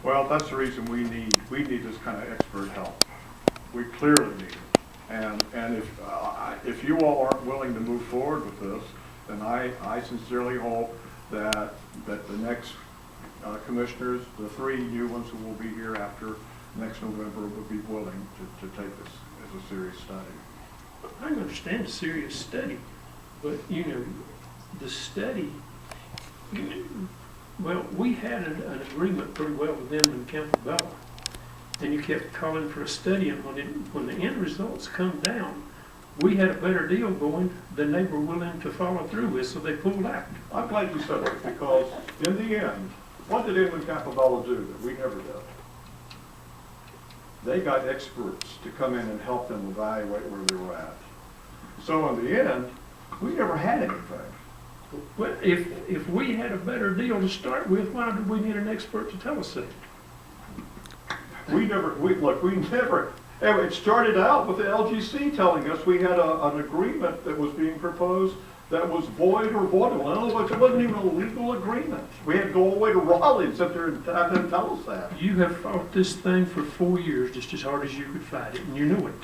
Well, that's the reason we need this kind of expert help. We clearly need it. And if you all aren't willing to move forward with this, then I sincerely hope that the next commissioners, the 3 new ones who will be here after next November, would be willing to take this as a serious study. I understand a serious study, but you know, the study, well, we had an agreement pretty well with them in Campobello. And you kept calling for a study, and when the end results come down, we had a better deal going than they were willing to follow through with, so they pulled out. I'm glad you said that, because in the end, what did Inman Campobello do that we never did? They got experts to come in and help them evaluate where they were at. So in the end, we never had anything. Well, if we had a better deal to start with, why did we need an expert to tell us that? We never, it started out with the LGC telling us we had an agreement that was being proposed that was void or voidable. In other words, it wasn't even a legal agreement. We had to go all the way to Raleigh and sit there and have them tell us that. You have fought this thing for 4 years just as hard as you could fight it, and you know it.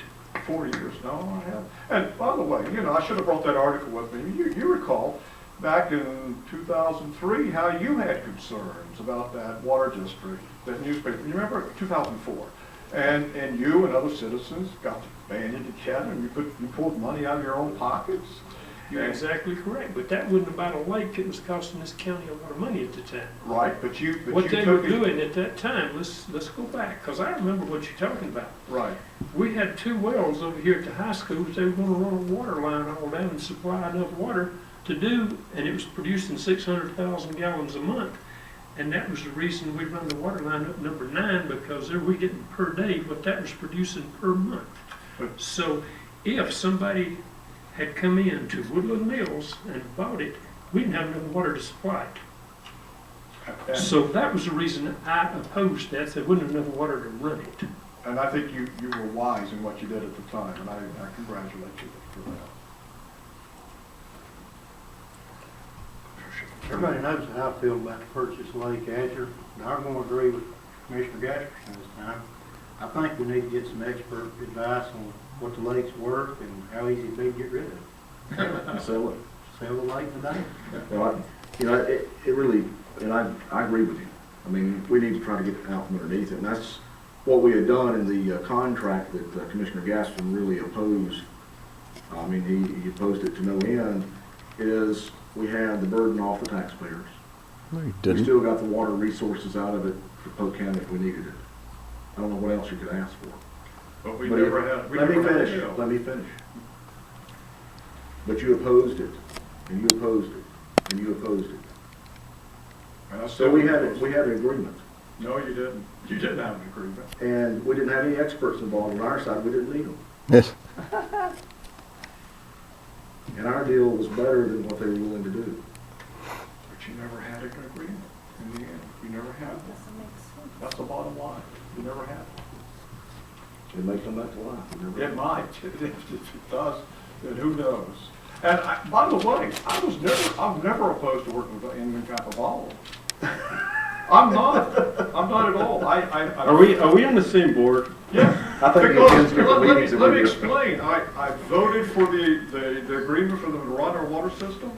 4 years, no, I haven't. And by the way, you know, I should have brought that article with me. You recall back in 2003 how you had concerns about that water district, that newspaper. You remember 2004? And you and other citizens got banded together, and you pulled money out of your own pockets. You're exactly correct, but that wasn't about a lake that was costing this county a lot of money at the time. Right, but what they were doing at that time, let's go back, because I remember what you're talking about. Right. We had 2 wells over here at the high school that they were going to run a water line all down and supply enough water to do, and it was producing 600,000 gallons a month. And that was the reason we run the water line up number 9, because there we getting per day what that was producing per month. So if somebody had come in to Woodland Mills and bought it, we didn't have enough water to supply it. So that was the reason I opposed that. There wasn't enough water to run it. And I think you were wise in what you did at the time, and I congratulate you for that. Everybody knows how I feel about the purchase of Lake Adger, and I'm going to agree with Commissioner Gasperson this time. I think we need to get some expert advice on what the lake's worth and how easy it'd be to get rid of it. Sell it. Sell the lake today. Well, it really, and I agree with you. I mean, we need to try to get it out from underneath it, and that's what we had done in the contract that Commissioner Gaston really opposed. I mean, he opposed it to no end, is we had the burden off the taxpayers. No, you We didn't. still got the water resources out of it for Polk County if we needed it. I don't know what else you could ask for. But we But never had. Let me finish. But you opposed it, and you opposed it, and you opposed it. And I So still we had an agreement, No, you didn't. You didn't have an agreement. and we didn't have any experts involved on our side. We didn't need them. Yes. And our deal was better than what they were willing to do. But you never had an agreement in the end. You never had one. That's the bottom line. You never had one. It may come back to life. You never It might. If it does, then who knows? And by the way, I'm never opposed to working with Inman Campobello. I'm not at all. Are we on the same board? Yeah. I think Because, it is different meetings let that me we do. explain. I voted for the agreement for them to run our water system.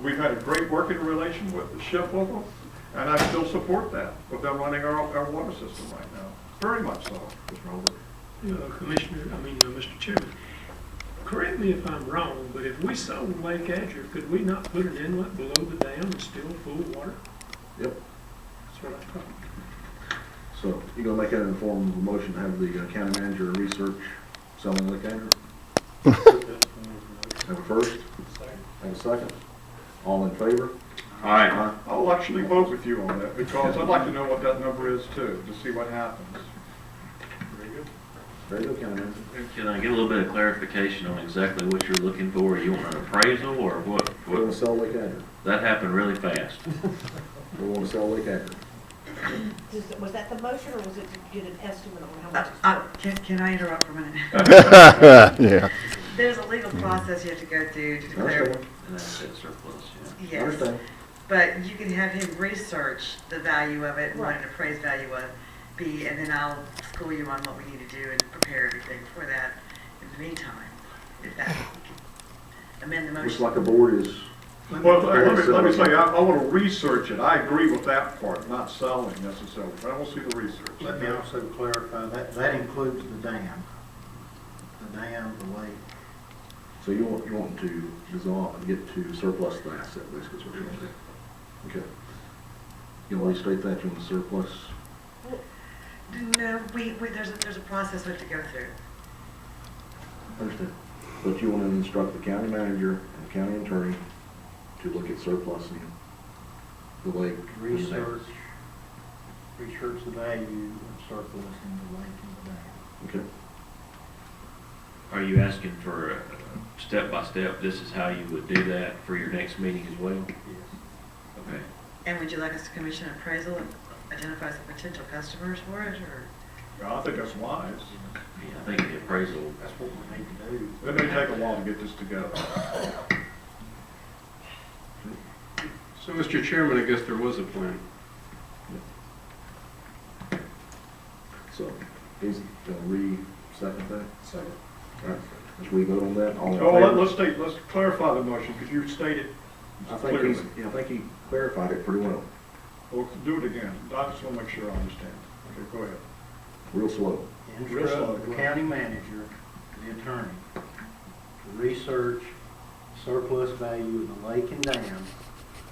We've had a great working relationship with them, and I still support that, with them running our water system right now. Very much so. Mr. Chairman, correct me if I'm wrong, but if we sold Lake Adger, could we not put an inlet below the dam and still full water? Yep. That's what I thought. So you gonna make that in the form of a motion to have the county manager research selling Lake Adger? Have a first? Have a second? All in favor? Aye. I'll actually vote with you on that, because I'd like to know what that number is too, to see what happens. Very good. Very good, county manager. Can I get a little bit of clarification on exactly what you're looking for? You want an appraisal or what? We're gonna sell Lake Adger. That happened really fast. We want to sell Lake Adger. Was that the motion, or was it to get an estimate on how much it's worth? Can I interrupt for a minute? Yeah. There's a legal process you have to go through to declare. Understand. And that's it surplus, yeah. I Yes. understand. But you can have him research the value of it and what Right. an appraised value would be, and then I'll school you on what we need to do and prepare everything for that in the meantime. If that, amend the Looks motion. like the board is, Well, let me say, I want to research it. I agree with that part, not selling necessarily, but I want to see the research. Let me also clarify, that includes the dam. The dam, the lake. so you want to dissolve, get to surplus the asset, basically, is what you're saying. Okay. You want to restate that, you want to surplus? No, there's a process we have to go through. Understand. But you want to instruct the county manager and the county attorney to look at surplusing the lake. and the dam. Research the value of surplusing the lake and the dam. Okay. Are you asking for a step-by-step, this is how you would do that for your next meeting as well? Yes. Okay. And would you like us to commission an appraisal and identify some potential customers for it, or? Yeah, I think that's wise. Yeah, I think the appraisal, That's what we need to do. It may take a while to get this together. So, Mr. Chairman, I guess there was a plan. So, he's going to re-second that? Second. All right. Should we vote on that? All in Oh, favor? let's clarify the motion, because you stated I think clearly. I think he clarified it pretty well. Well, do it again. I just want to make sure I understand. Okay, go ahead. Real slow. Real slow, Instruct the right. county manager, the attorney, to research surplus value of the lake and dam,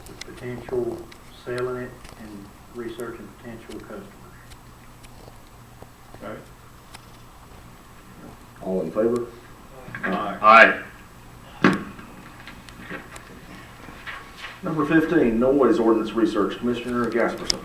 with potential selling it and researching potential customers. Okay? All in favor? Aye. Aye. Number 15, noise ordinance research. Commissioner Gasperson.